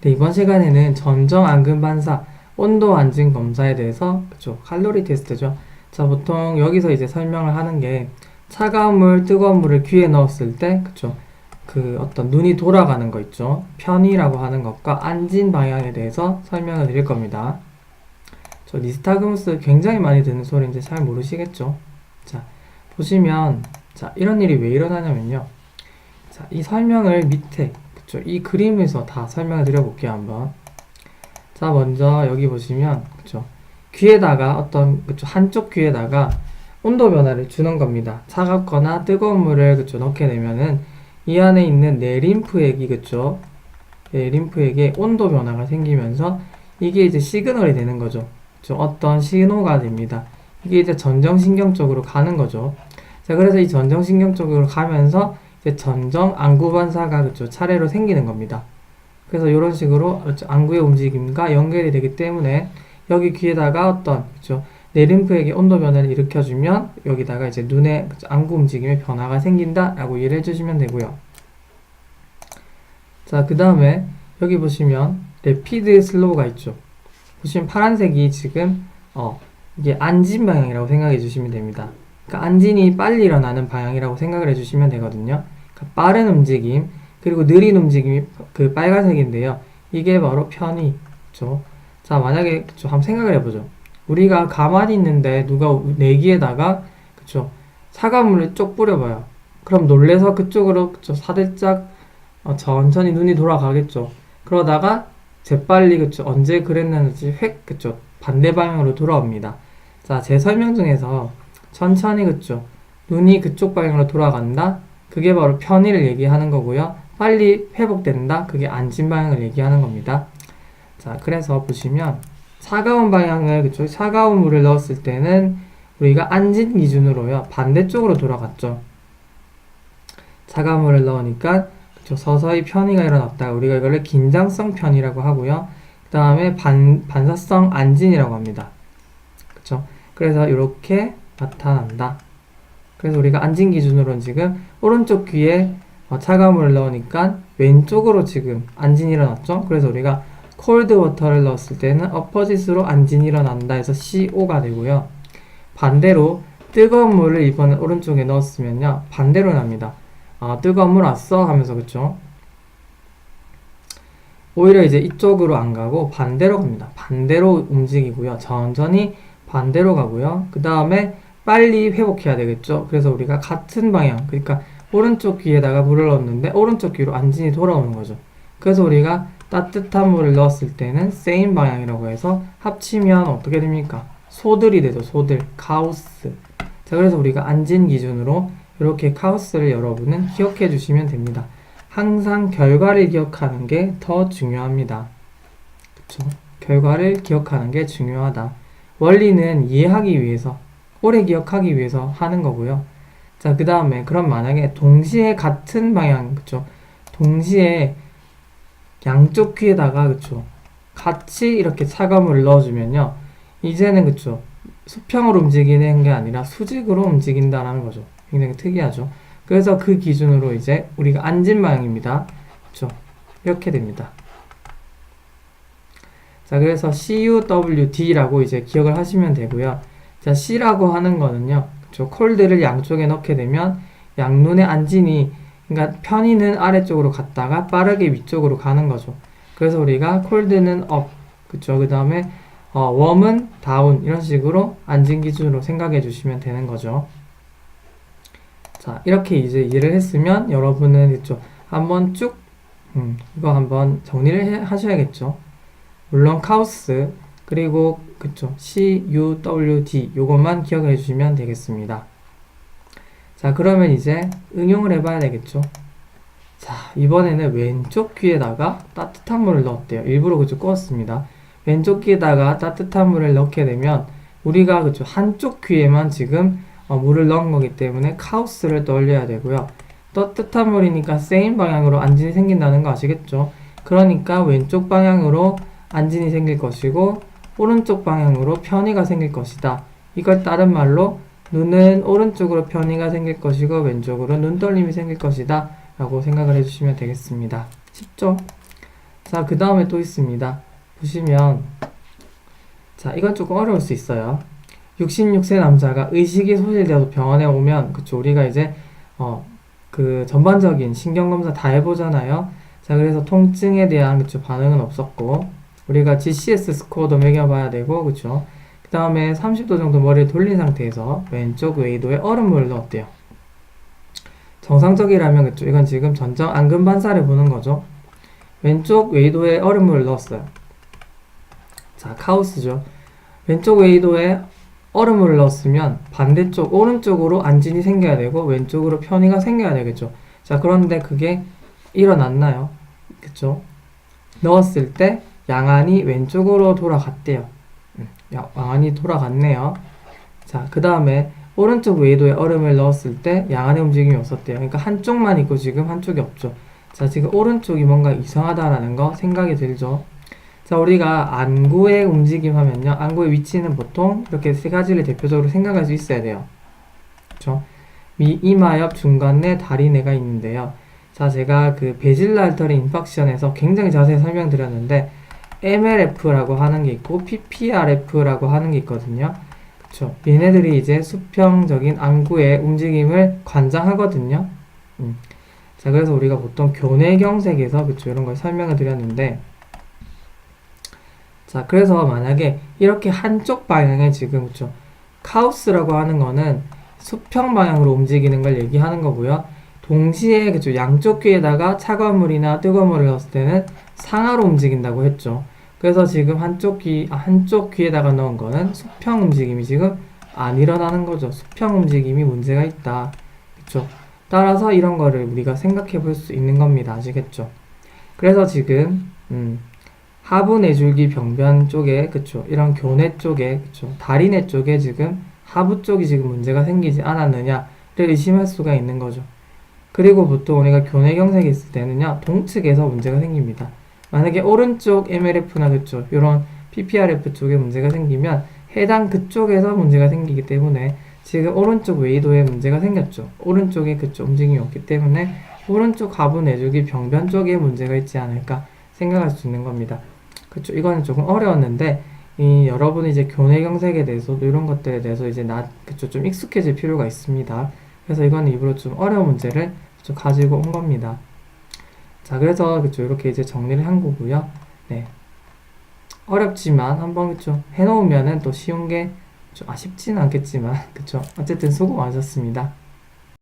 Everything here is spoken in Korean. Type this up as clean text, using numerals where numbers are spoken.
네, 이번 시간에는 전정 앙금 반사, 온도 안진 검사에 대해서, 그쵸, 칼로리 테스트죠. 자, 보통 여기서 이제 설명을 하는 게 차가운 물, 뜨거운 물을 귀에 넣었을 때, 그쵸, 그 어떤 눈이 돌아가는 거 있죠. 편의라고 하는 것과 안진 방향에 대해서 설명을 드릴 겁니다. 저 니스타그무스 굉장히 많이 듣는 소리인데 잘 모르시겠죠? 자, 보시면, 자, 이런 일이 왜 일어나냐면요. 자, 이 설명을 밑에, 그쵸, 이 그림에서 다 설명을 드려볼게요, 한번. 자, 먼저 여기 보시면, 그쵸, 귀에다가 그쵸, 한쪽 귀에다가 온도 변화를 주는 겁니다. 차갑거나 뜨거운 물을, 그쵸, 넣게 되면은 이 안에 있는 내 림프액이, 그쵸, 내 림프액에 온도 변화가 생기면서 이게 이제 시그널이 되는 거죠. 그쵸, 어떤 신호가 됩니다. 이게 이제 전정신경 쪽으로 가는 거죠. 자, 그래서 이 전정신경 쪽으로 가면서 이제 전정 안구 반사가, 그쵸, 차례로 생기는 겁니다. 그래서 이런 식으로 안구의 움직임과 연결이 되기 때문에 여기 귀에다가 그쵸, 내림프액의 온도 변화를 일으켜주면 여기다가 이제 눈의, 그쵸, 안구 움직임의 변화가 생긴다라고 이해를 해주시면 되고요. 자, 그 다음에 여기 보시면 레피드 슬로우가 있죠. 보시면 파란색이 지금 이게 안진 방향이라고 생각해 주시면 됩니다. 그러니까 안진이 빨리 일어나는 방향이라고 생각을 해주시면 되거든요. 그러니까 빠른 움직임, 그리고 느린 움직임이 그 빨간색인데요. 이게 바로 편의죠. 자, 만약에, 그쵸, 한번 생각을 해보죠. 우리가 가만히 있는데 누가 내기에다가, 그쵸, 차가운 물을 쪽 뿌려봐요. 그럼 놀래서 그쪽으로, 그쵸, 사들짝 천천히 눈이 돌아가겠죠. 그러다가 재빨리, 그쵸, 언제 그랬는지 그쵸, 반대 방향으로 돌아옵니다. 자, 제 설명 중에서 천천히, 그쵸, 눈이 그쪽 방향으로 돌아간다. 그게 바로 편의를 얘기하는 거고요. 빨리 회복된다. 그게 안진 방향을 얘기하는 겁니다. 자, 그래서 보시면 차가운 방향을, 그쵸, 차가운 물을 넣었을 때는 우리가 안진 기준으로요, 반대쪽으로 돌아갔죠. 차가운 물을 넣으니까, 그쵸, 서서히 편의가 일어났다. 우리가 이거를 긴장성 편의라고 하고요. 그 다음에 반사성 안진이라고 합니다. 그쵸? 그래서 이렇게 나타난다. 그래서 우리가 안진 기준으로는 지금 오른쪽 귀에 차가운 물을 넣으니까 왼쪽으로 지금 안진이 일어났죠. 그래서 우리가 콜드 워터를 넣었을 때는 어퍼짓으로 안진이 일어난다 해서 CO가 되고요. 반대로 뜨거운 물을 이번에 오른쪽에 넣었으면요, 반대로 납니다. 뜨거운 물 왔어 하면서, 그쵸, 오히려 이제 이쪽으로 안 가고 반대로 갑니다. 반대로 움직이고요. 천천히 반대로 가고요. 그 다음에 빨리 회복해야 되겠죠. 그래서 우리가 같은 방향, 그러니까 오른쪽 귀에다가 물을 넣었는데 오른쪽 귀로 안진이 돌아오는 거죠. 그래서 우리가 따뜻한 물을 넣었을 때는 same 방향이라고 해서 합치면 어떻게 됩니까? 소들이 되죠. 소들, 카우스. 자, 그래서 우리가 안진 기준으로 이렇게 카우스를 여러분은 기억해 주시면 됩니다. 항상 결과를 기억하는 게 더 중요합니다. 그쵸? 결과를 기억하는 게 중요하다. 원리는 이해하기 위해서, 오래 기억하기 위해서 하는 거고요. 자, 그 다음에 그럼 만약에 동시에 같은 방향, 그쵸, 동시에 양쪽 귀에다가, 그쵸, 같이 이렇게 차가운 물을 넣어주면요, 이제는, 그쵸, 수평으로 움직이는 게 아니라 수직으로 움직인다는 거죠. 굉장히 특이하죠. 그래서 그 기준으로 이제 우리가 안진 방향입니다. 그쵸, 이렇게 됩니다. 자, 그래서 CUWD라고 이제 기억을 하시면 되고요. 자, C라고 하는 거는요, 그쵸, 콜드를 양쪽에 넣게 되면 양눈의 안진이, 그러니까 편의는 아래쪽으로 갔다가 빠르게 위쪽으로 가는 거죠. 그래서 우리가 콜드는 업, 그쵸, 그 다음에 웜은 다운, 이런 식으로 안진 기준으로 생각해 주시면 되는 거죠. 자, 이렇게 이제 이해를 했으면 여러분은, 그쵸, 한번 쭉 이거 한번 정리를 하셔야겠죠. 물론 카우스, 그리고, 그쵸, CUWD 요것만 기억해 주시면 되겠습니다. 자, 그러면 이제 응용을 해봐야 되겠죠. 자, 이번에는 왼쪽 귀에다가 따뜻한 물을 넣었대요. 일부러, 그쵸, 꺼었습니다. 왼쪽 귀에다가 따뜻한 물을 넣게 되면 우리가, 그쵸, 한쪽 귀에만 지금 물을 넣은 거기 때문에 카우스를 떠올려야 되고요. 따뜻한 물이니까 same 방향으로 안진이 생긴다는 거 아시겠죠? 그러니까 왼쪽 방향으로 안진이 생길 것이고 오른쪽 방향으로 편의가 생길 것이다. 이걸 다른 말로 눈은 오른쪽으로 편의가 생길 것이고 왼쪽으로 눈떨림이 생길 것이다 라고 생각을 해주시면 되겠습니다. 쉽죠? 자, 그 다음에 또 있습니다. 보시면, 자, 이건 조금 어려울 수 있어요. 66세 남자가 의식이 소실되어서 병원에 오면, 그쵸, 우리가 이제, 그 전반적인 신경검사 다 해보잖아요. 자, 그래서 통증에 대한, 그쵸, 반응은 없었고, 우리가 GCS 스코어도 매겨봐야 되고, 그쵸. 그 다음에 30도 정도 머리를 돌린 상태에서 왼쪽 웨이도에 얼음물을 넣었대요. 정상적이라면, 그쵸, 이건 지금 전정 앙금 반사를 보는 거죠. 왼쪽 웨이도에 얼음물을 넣었어요. 자, 카오스죠. 왼쪽 웨이도에 얼음물을 넣었으면 반대쪽 오른쪽으로 안진이 생겨야 되고 왼쪽으로 편의가 생겨야 되겠죠. 자, 그런데 그게 일어났나요? 그쵸? 넣었을 때 양안이 왼쪽으로 돌아갔대요. 양안이 돌아갔네요. 자, 그 다음에 오른쪽 웨이도에 얼음을 넣었을 때 양안의 움직임이 없었대요. 그러니까 한쪽만 있고 지금 한쪽이 없죠. 자, 지금 오른쪽이 뭔가 이상하다라는 거 생각이 들죠. 자, 우리가 안구의 움직임 하면요. 안구의 위치는 보통 이렇게 세 가지를 대표적으로 생각할 수 있어야 돼요. 그쵸? 이마 옆 중간에 다리내가 있는데요. 자, 제가 그 베질라 알터리 인팍션에서 굉장히 자세히 설명드렸는데 MLF라고 하는 게 있고 PPRF라고 하는 게 있거든요. 그쵸? 얘네들이 이제 수평적인 안구의 움직임을 관장하거든요. 자, 그래서 우리가 보통 교내경색에서 그쵸? 이런 걸 설명을 드렸는데 자, 그래서 만약에 이렇게 한쪽 방향에 지금 그쵸? 카우스라고 하는 거는 수평 방향으로 움직이는 걸 얘기하는 거고요. 동시에 그쵸? 양쪽 귀에다가 차가운 물이나 뜨거운 물을 넣었을 때는 상하로 움직인다고 했죠. 그래서 지금 한쪽 귀에다가 넣은 거는 수평 움직임이 지금 안 일어나는 거죠. 수평 움직임이 문제가 있다. 그쵸? 따라서 이런 거를 우리가 생각해 볼 수 있는 겁니다. 아시겠죠? 그래서 지금 하부 내줄기 병변 쪽에 그쵸? 이런 교내 쪽에 그쵸? 다리내 쪽에 지금 하부 쪽이 지금 문제가 생기지 않았느냐를 의심할 수가 있는 거죠. 그리고 보통 우리가 교내경색이 있을 때는요, 동측에서 문제가 생깁니다. 만약에 오른쪽 MLF나 그쪽, 이런 PPRF 쪽에 문제가 생기면 해당 그쪽에서 문제가 생기기 때문에 지금 오른쪽 웨이도에 문제가 생겼죠. 오른쪽에 그쪽 움직임이 없기 때문에 오른쪽 하부 내줄기 병변 쪽에 문제가 있지 않을까 생각할 수 있는 겁니다. 그쵸. 이거는 조금 어려웠는데, 여러분이 이제 교내경색에 대해서도 이런 것들에 대해서 이제 그쵸. 좀 익숙해질 필요가 있습니다. 그래서 이거는 일부러 좀 어려운 문제를 좀 가지고 온 겁니다. 자, 그래서 그쵸. 이렇게 이제 정리를 한 거고요. 네. 어렵지만 한번 그쵸. 해놓으면은 또 쉬운 게 좀 아쉽지는 않겠지만, 그쵸. 어쨌든 수고 많으셨습니다.